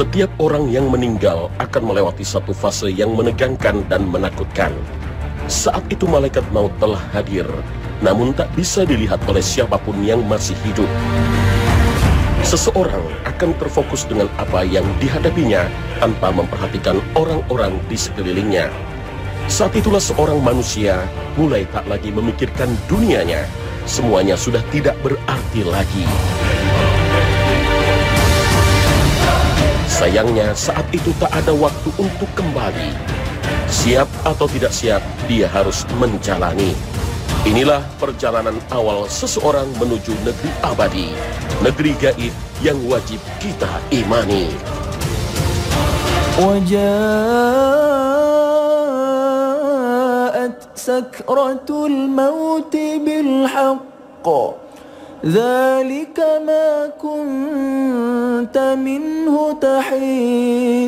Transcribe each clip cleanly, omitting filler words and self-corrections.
Setiap orang yang meninggal akan melewati satu fase yang menegangkan dan menakutkan. Saat itu malaikat maut telah hadir, namun tak bisa dilihat oleh siapapun yang masih hidup. Seseorang akan terfokus dengan apa yang dihadapinya tanpa memperhatikan orang-orang di sekelilingnya. Saat itulah seorang manusia mulai tak lagi memikirkan dunianya. Semuanya sudah tidak berarti lagi. Sayangnya saat itu tak ada waktu untuk kembali. Siap atau tidak siap, dia harus menjalani. Inilah perjalanan awal seseorang menuju negeri abadi, negeri gaib yang wajib kita imani. وجاءت سكرة الموت بالحق ذلك ما كنت منه تحيد.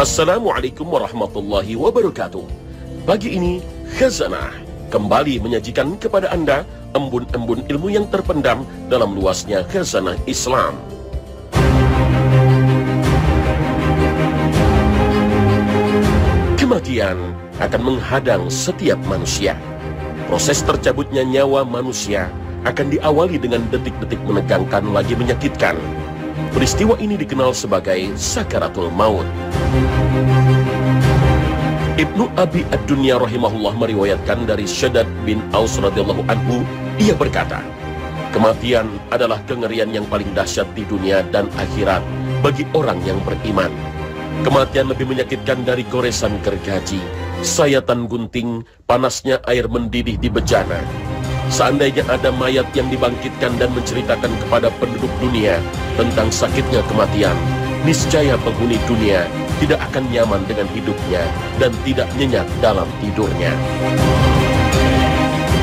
Assalamualaikum warahmatullahi wabarakatuh. Pagi ini Khazanah kembali menyajikan kepada Anda embun-embun ilmu yang terpendam dalam luasnya khazanah Islam. Kematian akan menghadang setiap manusia. Proses tercabutnya nyawa manusia akan diawali dengan detik-detik menegangkan lagi menyakitkan. Peristiwa ini dikenal sebagai sakaratul maut. Ibnu Abi Ad-Dunya rahimahullah meriwayatkan dari Shaddad bin Aus radhiyallahu anhu, ia berkata, kematian adalah kengerian yang paling dahsyat di dunia dan akhirat bagi orang yang beriman. Kematian lebih menyakitkan dari goresan gergaji, sayatan gunting, panasnya air mendidih di bejana. Seandainya ada mayat yang dibangkitkan dan menceritakan kepada penduduk dunia tentang sakitnya kematian, niscaya penghuni dunia tidak akan nyaman dengan hidupnya dan tidak nyenyak dalam tidurnya.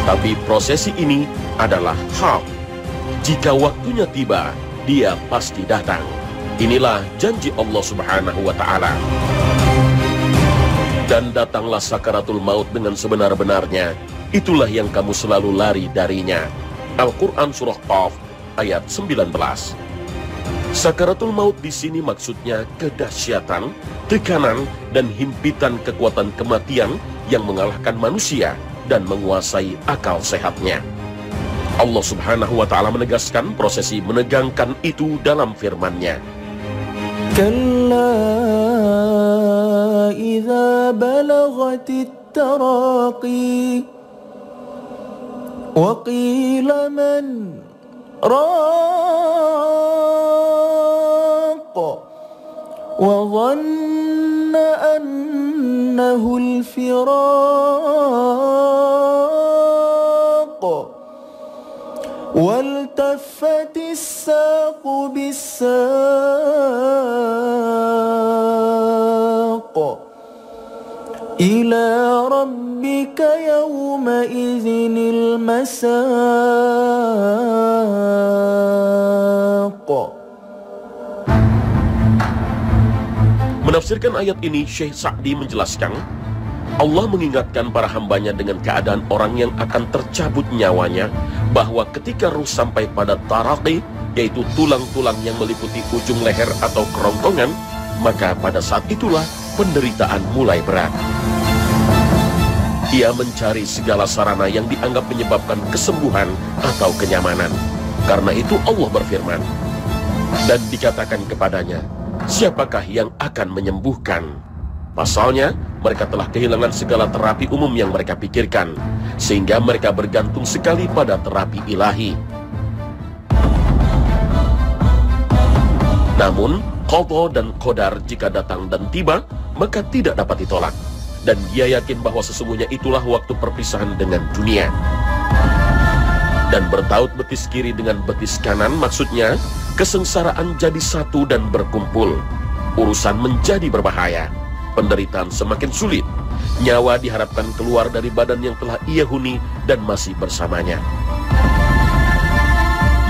Tapi prosesi ini adalah hak. Jika waktunya tiba, dia pasti datang. Inilah janji Allah Subhanahu wa Ta'ala. Dan datanglah sakaratul maut dengan sebenar-benarnya. Itulah yang kamu selalu lari darinya. Al-Quran Surah Qaf ayat 19. Sakaratul maut di sini maksudnya kedahsyatan, tekanan, dan himpitan kekuatan kematian yang mengalahkan manusia dan menguasai akal sehatnya. Allah Subhanahu wa Ta'ala menegaskan prosesi menegangkan itu dalam firman-Nya. Kalla idza balagatit taraqi وقيل من راق وظن أنه الفراق والتفت الساق بالساق إلى ربك يومئذ المساق. Menafsirkan ayat ini, Syekh Sa'di menjelaskan, Allah mengingatkan para hambanya dengan keadaan orang yang akan tercabut nyawanya, bahwa ketika ruh sampai pada taraqi, yaitu tulang-tulang yang meliputi ujung leher atau kerongkongan, maka pada saat itulah penderitaan mulai berat. Ia mencari segala sarana yang dianggap menyebabkan kesembuhan atau kenyamanan. Karena itu Allah berfirman, dan dikatakan kepadanya, siapakah yang akan menyembuhkan? Pasalnya, mereka telah kehilangan segala terapi umum yang mereka pikirkan, sehingga mereka bergantung sekali pada terapi ilahi. Namun, qadha dan qadar jika datang dan tiba, maka tidak dapat ditolak. Dan dia yakin bahwa sesungguhnya itulah waktu perpisahan dengan dunia. Dan bertaut betis kiri dengan betis kanan, maksudnya kesengsaraan jadi satu dan berkumpul. urusan menjadi berbahaya, penderitaan semakin sulit, nyawa diharapkan keluar dari badan yang telah ia huni dan masih bersamanya.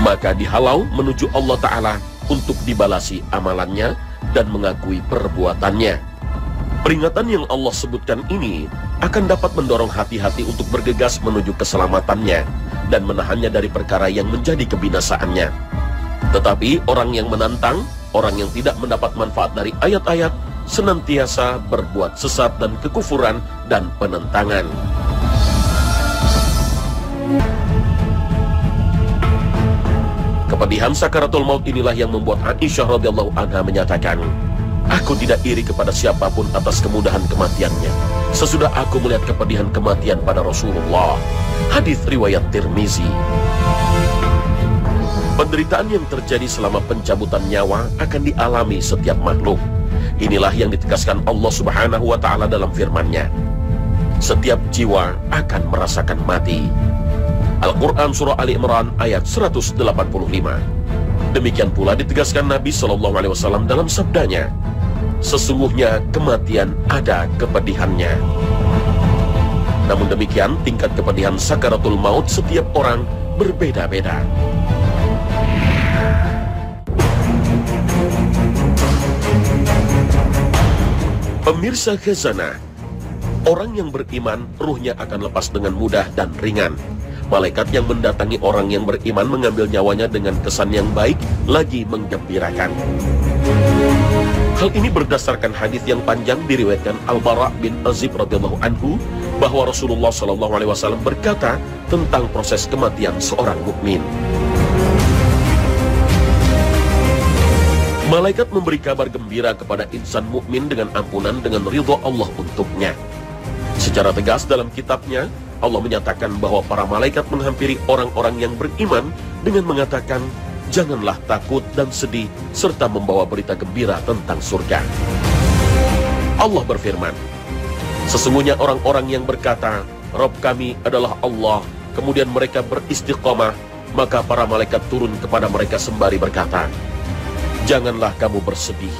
Maka dihalau menuju Allah Ta'ala untuk dibalasi amalannya dan mengakui perbuatannya. Peringatan yang Allah sebutkan ini akan dapat mendorong hati-hati untuk bergegas menuju keselamatannya dan menahannya dari perkara yang menjadi kebinasaannya. Tetapi orang yang menantang, orang yang tidak mendapat manfaat dari ayat-ayat, senantiasa berbuat sesat dan kekufuran dan penentangan. Kepedihan sakaratul maut inilah yang membuat Aisyah radhiyallahu anha menyatakan, "Aku tidak iri kepada siapapun atas kemudahan kematiannya, sesudah aku melihat kepedihan kematian pada Rasulullah." Hadis riwayat Tirmizi. Penderitaan yang terjadi selama pencabutan nyawa akan dialami setiap makhluk. Inilah yang ditegaskan Allah Subhanahu wa Ta'ala dalam firman-Nya. Setiap jiwa akan merasakan mati. Al-Quran Surah Ali Imran ayat 185. Demikian pula ditegaskan Nabi SAW dalam sabdanya, "Sesungguhnya kematian ada kepedihannya." Namun demikian, tingkat kepedihan sakaratul maut setiap orang berbeda-beda. Pemirsa Khazanah, orang yang beriman ruhnya akan lepas dengan mudah dan ringan. Malaikat yang mendatangi orang yang beriman mengambil nyawanya dengan kesan yang baik lagi menggembirakan. Hal ini berdasarkan hadis yang panjang diriwayatkan Al-Bara bin Azib radhiyallahu anhu bahwa Rasulullah SAW berkata tentang proses kematian seorang mukmin. Malaikat memberi kabar gembira kepada insan mukmin dengan ampunan dengan ridha Allah untuknya. Secara tegas dalam kitabnya, Allah menyatakan bahwa para malaikat menghampiri orang-orang yang beriman dengan mengatakan, "Janganlah takut dan sedih, serta membawa berita gembira tentang surga." Allah berfirman, "Sesungguhnya orang-orang yang berkata, 'Rabb kami adalah Allah,' kemudian mereka beristiqamah, maka para malaikat turun kepada mereka sembari berkata, 'Janganlah kamu bersedih,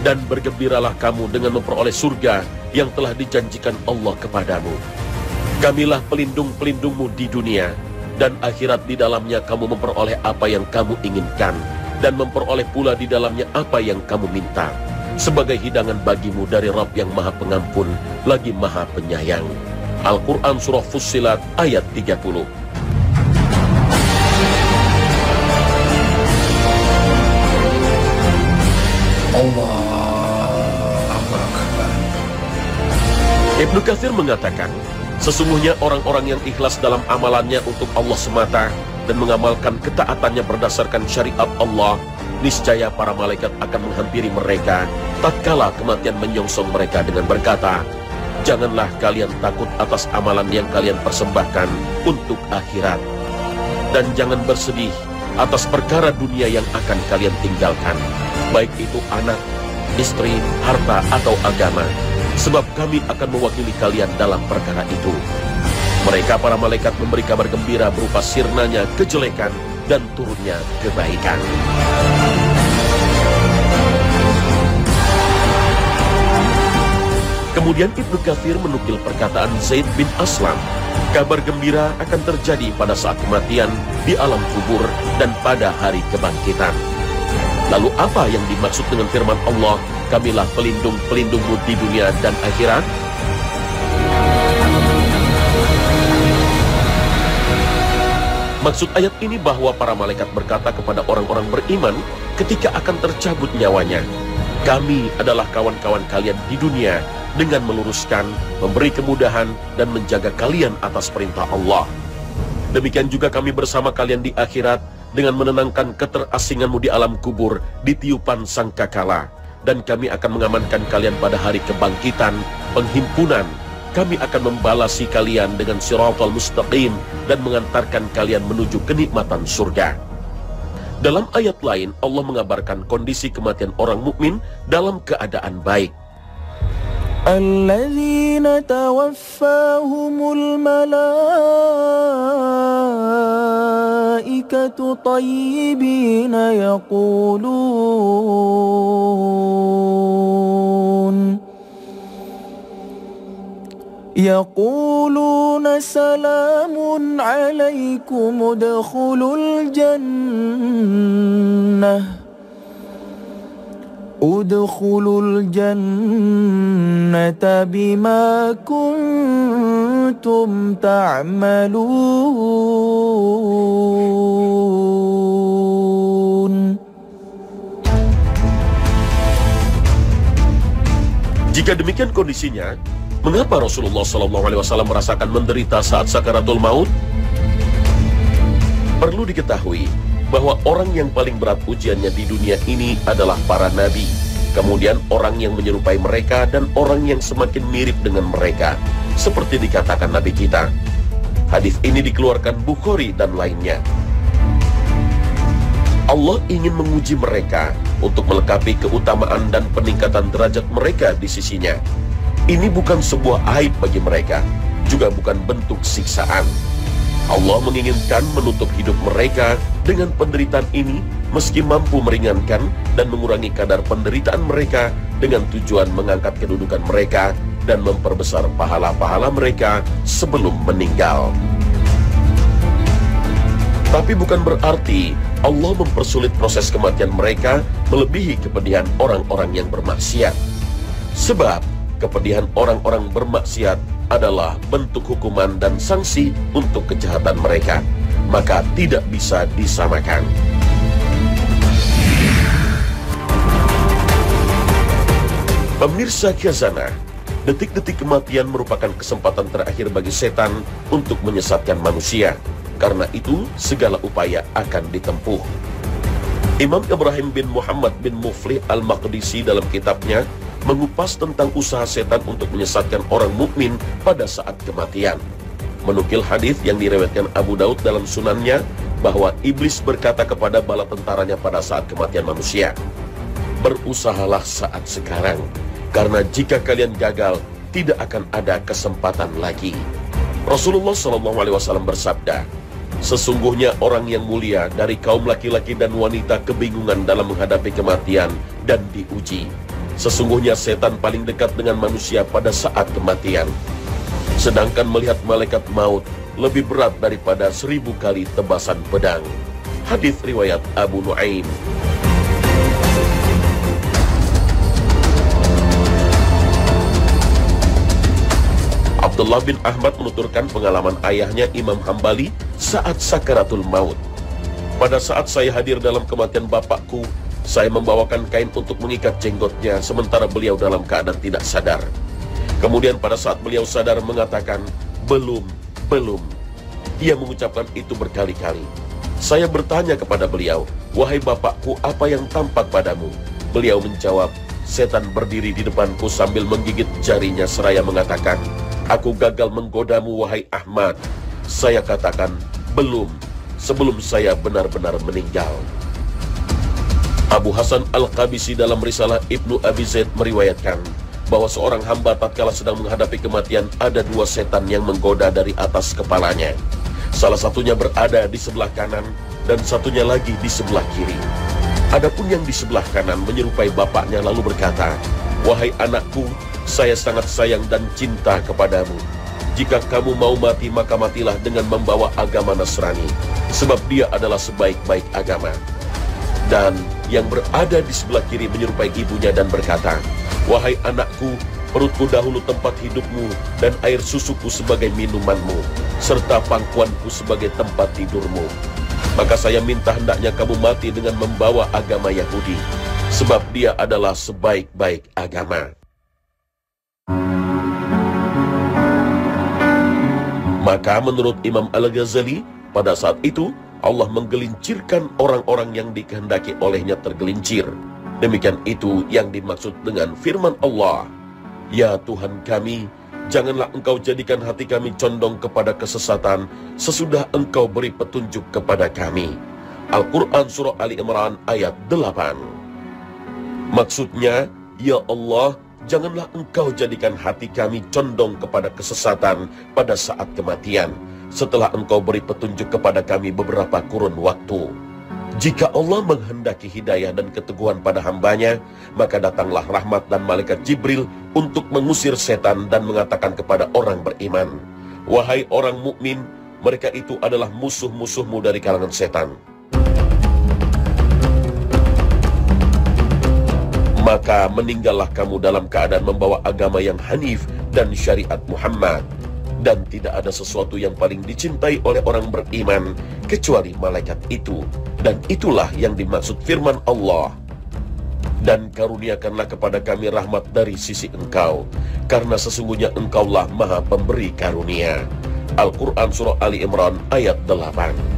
dan bergembiralah kamu dengan memperoleh surga yang telah dijanjikan Allah kepadamu. Kamilah pelindung-pelindungmu di dunia, dan akhirat di dalamnya kamu memperoleh apa yang kamu inginkan, dan memperoleh pula di dalamnya apa yang kamu minta, sebagai hidangan bagimu dari Rabb yang Maha Pengampun, lagi Maha Penyayang." Al-Quran Surah Fussilat ayat 30. Allahu Akbar. Ibnu Katsir mengatakan, sesungguhnya orang-orang yang ikhlas dalam amalannya untuk Allah semata dan mengamalkan ketaatannya berdasarkan syariat Allah, niscaya para malaikat akan menghampiri mereka tatkala kematian menyongsong mereka dengan berkata, "Janganlah kalian takut atas amalan yang kalian persembahkan untuk akhirat, dan jangan bersedih atas perkara dunia yang akan kalian tinggalkan, baik itu anak, istri, harta, atau agama, sebab kami akan mewakili kalian dalam perkara itu." Mereka para malaikat memberi kabar gembira berupa sirnanya kejelekan dan turunnya kebaikan. Kemudian Ibnu Katsir menukil perkataan Zaid bin Aslam, kabar gembira akan terjadi pada saat kematian, di alam kubur, dan pada hari kebangkitan. Lalu apa yang dimaksud dengan firman Allah, "Kamilah pelindung-pelindungmu di dunia dan akhirat"? Maksud ayat ini bahwa para malaikat berkata kepada orang-orang beriman ketika akan tercabut nyawanya, "Kami adalah kawan-kawan kalian di dunia dengan meluruskan, memberi kemudahan, dan menjaga kalian atas perintah Allah. Demikian juga kami bersama kalian di akhirat dengan menenangkan keterasinganmu di alam kubur di tiupan sangkakala, dan kami akan mengamankan kalian pada hari kebangkitan, penghimpunan. Kami akan membalasi kalian dengan siratal mustaqim dan mengantarkan kalian menuju kenikmatan surga." Dalam ayat lain, Allah mengabarkan kondisi kematian orang mukmin dalam keadaan baik. الذين توفاهم الملائكة طيبين يقولون سلام عليكم ادخلوا الجنة بما كنتم تعملون. Jika demikian kondisinya, mengapa Rasulullah SAW merasakan menderita saat sakaratul maut? Perlu diketahui bahwa orang yang paling berat ujiannya di dunia ini adalah para nabi, kemudian orang yang menyerupai mereka, dan orang yang semakin mirip dengan mereka, seperti dikatakan Nabi kita. Hadis ini dikeluarkan Bukhari dan lainnya. Allah ingin menguji mereka untuk melengkapi keutamaan dan peningkatan derajat mereka di sisinya. Ini bukan sebuah aib bagi mereka, juga bukan bentuk siksaan. Allah menginginkan menutup hidup mereka dengan penderitaan ini, meski mampu meringankan dan mengurangi kadar penderitaan mereka dengan tujuan mengangkat kedudukan mereka dan memperbesar pahala-pahala mereka sebelum meninggal. Tapi bukan berarti Allah mempersulit proses kematian mereka melebihi kepedihan orang-orang yang bermaksiat. Sebab kepedihan orang-orang bermaksiat adalah bentuk hukuman dan sanksi untuk kejahatan mereka, maka tidak bisa disamakan. Pemirsa Khazanah, detik-detik kematian merupakan kesempatan terakhir bagi setan untuk menyesatkan manusia. Karena itu, segala upaya akan ditempuh. Imam Ibrahim bin Muhammad bin Muflih al-Maqdisi dalam kitabnya mengupas tentang usaha setan untuk menyesatkan orang mukmin pada saat kematian. Menukil hadis yang diriwayatkan Abu Daud dalam sunannya bahwa iblis berkata kepada bala tentaranya pada saat kematian manusia, "Berusahalah saat sekarang, karena jika kalian gagal, tidak akan ada kesempatan lagi." Rasulullah SAW bersabda, "Sesungguhnya orang yang mulia dari kaum laki-laki dan wanita kebingungan dalam menghadapi kematian dan diuji. Sesungguhnya setan paling dekat dengan manusia pada saat kematian. Sedangkan melihat malaikat maut lebih berat daripada 1000 kali tebasan pedang." Hadis riwayat Abu Nuaim. Abdullah bin Ahmad menuturkan pengalaman ayahnya Imam Hambali saat sakaratul maut. "Pada saat saya hadir dalam kematian bapakku, saya membawakan kain untuk mengikat jenggotnya sementara beliau dalam keadaan tidak sadar. Kemudian pada saat beliau sadar mengatakan, 'Belum, belum.' Ia mengucapkan itu berkali-kali. Saya bertanya kepada beliau, 'Wahai bapakku, apa yang tampak padamu?' Beliau menjawab, 'Setan berdiri di depanku sambil menggigit jarinya seraya mengatakan, 'Aku gagal menggodamu, wahai Ahmad.' Saya katakan, 'Belum, sebelum saya benar-benar meninggal.'" Abu Hasan Al-Qabisi dalam risalah Ibnu Abi Zaid meriwayatkan bahwa seorang hamba tatkala sedang menghadapi kematian, ada 2 setan yang menggoda dari atas kepalanya. Salah satunya berada di sebelah kanan dan satunya lagi di sebelah kiri. Adapun yang di sebelah kanan menyerupai bapaknya lalu berkata, "Wahai anakku, saya sangat sayang dan cinta kepadamu. Jika kamu mau mati, maka matilah dengan membawa agama Nasrani, sebab dia adalah sebaik-baik agama." Dan yang berada di sebelah kiri menyerupai ibunya dan berkata, "Wahai anakku, perutku dahulu tempat hidupmu dan air susuku sebagai minumanmu, serta pangkuanku sebagai tempat tidurmu. Maka saya minta hendaknya kamu mati dengan membawa agama Yahudi, sebab dia adalah sebaik-baik agama." Maka menurut Imam Al-Ghazali, pada saat itu Allah menggelincirkan orang-orang yang dikehendaki olehnya tergelincir. Demikian itu yang dimaksud dengan firman Allah, "Ya Tuhan kami, janganlah Engkau jadikan hati kami condong kepada kesesatan sesudah Engkau beri petunjuk kepada kami." Al-Quran Surah Ali Imran ayat 8. Maksudnya, "Ya Allah, janganlah engkau jadikan hati kami condong kepada kesesatan pada saat kematian, setelah engkau beri petunjuk kepada kami beberapa kurun waktu. Jika Allah menghendaki hidayah dan keteguhan pada hambanya, maka datanglah rahmat dan malaikat Jibril untuk mengusir setan dan mengatakan kepada orang beriman, wahai orang mukmin, mereka itu adalah musuh-musuhmu dari kalangan setan. Maka meninggallah kamu dalam keadaan membawa agama yang hanif dan syariat Muhammad. Dan tidak ada sesuatu yang paling dicintai oleh orang beriman kecuali malaikat itu. Dan itulah yang dimaksud firman Allah, dan karuniakanlah kepada kami rahmat dari sisi engkau, karena sesungguhnya engkaulah maha pemberi karunia. Al-Quran Surah Ali Imran ayat 8.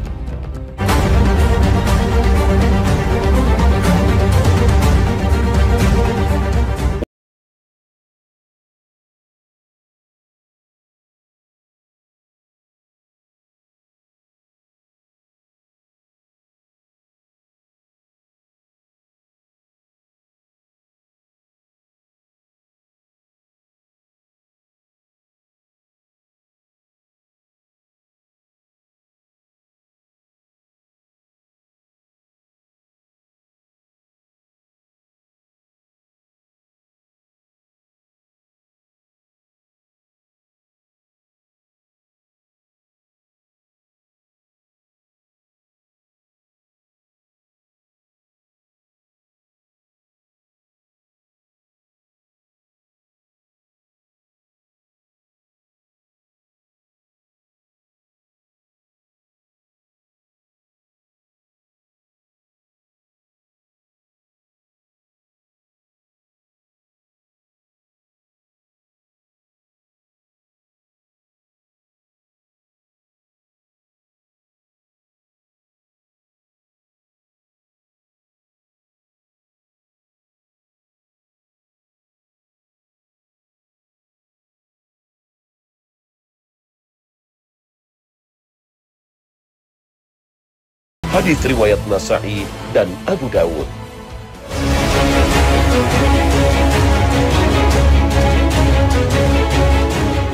Hadis riwayat Nasa'i dan Abu Dawud.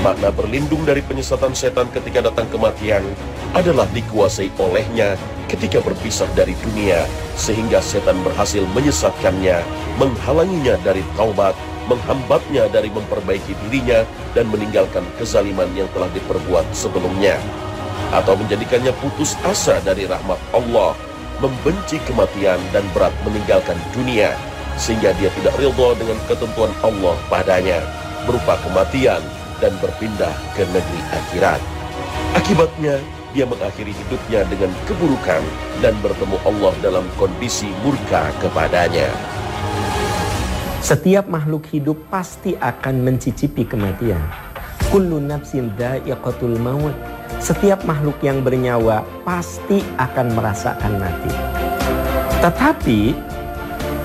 Makna berlindung dari penyesatan setan ketika datang kematian adalah dikuasai olehnya ketika berpisah dari dunia, sehingga setan berhasil menyesatkannya, menghalanginya dari taubat, menghambatnya dari memperbaiki dirinya, dan meninggalkan kezaliman yang telah diperbuat sebelumnya, atau menjadikannya putus asa dari rahmat Allah, membenci kematian dan berat meninggalkan dunia, sehingga dia tidak ridha dengan ketentuan Allah padanya, berupa kematian dan berpindah ke negeri akhirat. Akibatnya, dia mengakhiri hidupnya dengan keburukan dan bertemu Allah dalam kondisi murka kepadanya. Setiap makhluk hidup pasti akan mencicipi kematian. Kullu nafsin dha'iqatul maut. Setiap makhluk yang bernyawa pasti akan merasakan mati. Tetapi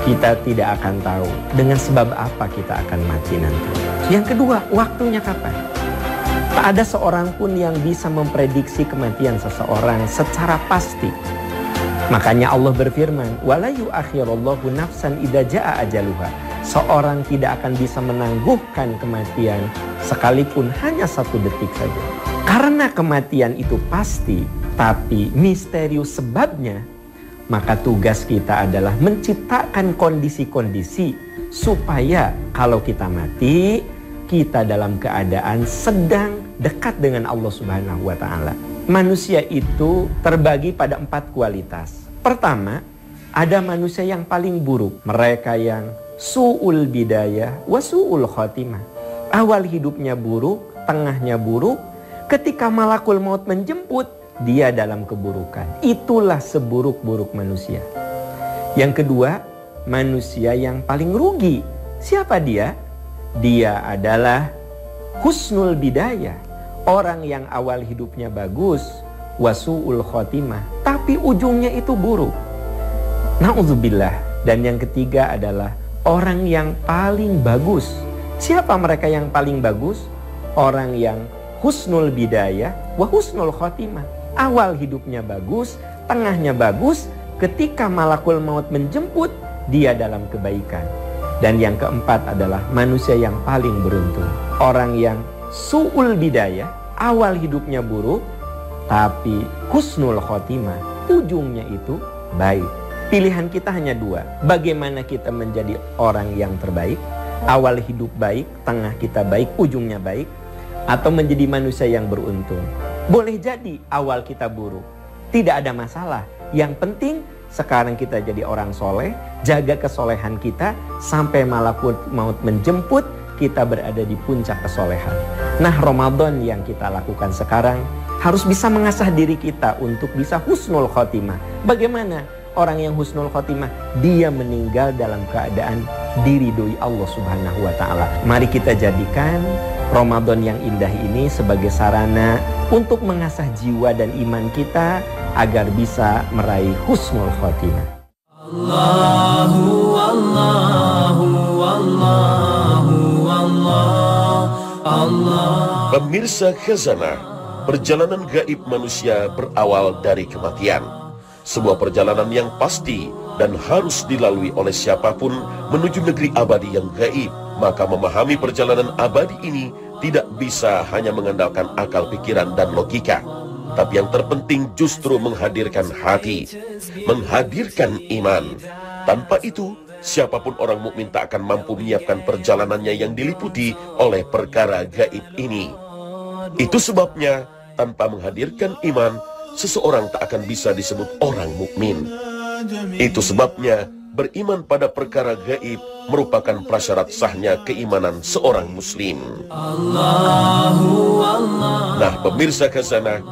kita tidak akan tahu dengan sebab apa kita akan mati nanti. Yang kedua, waktunya kapan? Tak ada seorang pun yang bisa memprediksi kematian seseorang secara pasti. Makanya Allah berfirman, "Wala yu'akhirullahu nafsan idza jaa ajaluha." Seorang tidak akan bisa menangguhkan kematian sekalipun hanya 1 detik saja. Karena kematian itu pasti, tapi misterius sebabnya, maka tugas kita adalah menciptakan kondisi-kondisi supaya kalau kita mati, kita dalam keadaan sedang dekat dengan Allah Subhanahu wa Ta'ala. Manusia itu terbagi pada 4 kualitas. Pertama, ada manusia yang paling buruk, mereka yang su'ul bidayah wa su'ul khotimah. Awal hidupnya buruk, tengahnya buruk, ketika malakul maut menjemput, dia dalam keburukan. Itulah seburuk-buruk manusia. Yang kedua, manusia yang paling rugi. Siapa dia? Dia adalah husnul bidayah, orang yang awal hidupnya bagus, wasu'ul khotimah, tapi ujungnya itu buruk. Na'udzubillah. Dan yang ketiga adalah orang yang paling bagus. Siapa mereka yang paling bagus? Orang yang husnul bidayah wa husnul khotimah. Awal hidupnya bagus, tengahnya bagus, ketika malakul maut menjemput, dia dalam kebaikan. Dan yang keempat adalah manusia yang paling beruntung. Orang yang su'ul bidayah, awal hidupnya buruk, tapi husnul khotimah, ujungnya itu baik. Pilihan kita hanya dua. Bagaimana kita menjadi orang yang terbaik, awal hidup baik, tengah kita baik, ujungnya baik, atau menjadi manusia yang beruntung. Boleh jadi awal kita buruk, tidak ada masalah. Yang penting sekarang kita jadi orang soleh, jaga kesolehan kita sampai malakut maut menjemput, kita berada di puncak kesolehan. Nah, Ramadan yang kita lakukan sekarang harus bisa mengasah diri kita untuk bisa husnul khotimah. Bagaimana orang yang husnul khotimah? Dia meninggal dalam keadaan diridhoi Allah Subhanahu wa Ta'ala. Mari kita jadikan Ramadan yang indah ini sebagai sarana untuk mengasah jiwa dan iman kita agar bisa meraih husnul khotimah. Allahu Allahu Allahu Allah. Pemirsa Khazanah, perjalanan gaib manusia berawal dari kematian. Sebuah perjalanan yang pasti dan harus dilalui oleh siapapun menuju negeri abadi yang gaib. Maka memahami perjalanan abadi ini tidak bisa hanya mengandalkan akal pikiran dan logika. Tapi yang terpenting justru menghadirkan hati, menghadirkan iman. Tanpa itu, siapapun orang mukmin tak akan mampu menyiapkan perjalanannya yang diliputi oleh perkara gaib ini. Itu sebabnya, tanpa menghadirkan iman, seseorang tak akan bisa disebut orang mukmin. Itu sebabnya, beriman pada perkara gaib merupakan prasyarat sahnya keimanan seorang muslim. Nah, pemirsa Khazanah,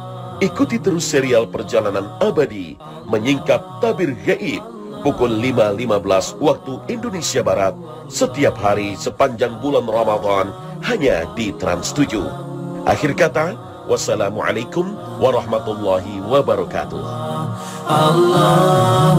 ikuti terus serial perjalanan abadi menyingkap tabir gaib pukul 5.15 waktu Indonesia Barat setiap hari sepanjang bulan Ramadan hanya di Trans 7. Akhir kata, wassalamualaikum warahmatullahi wabarakatuh. Allah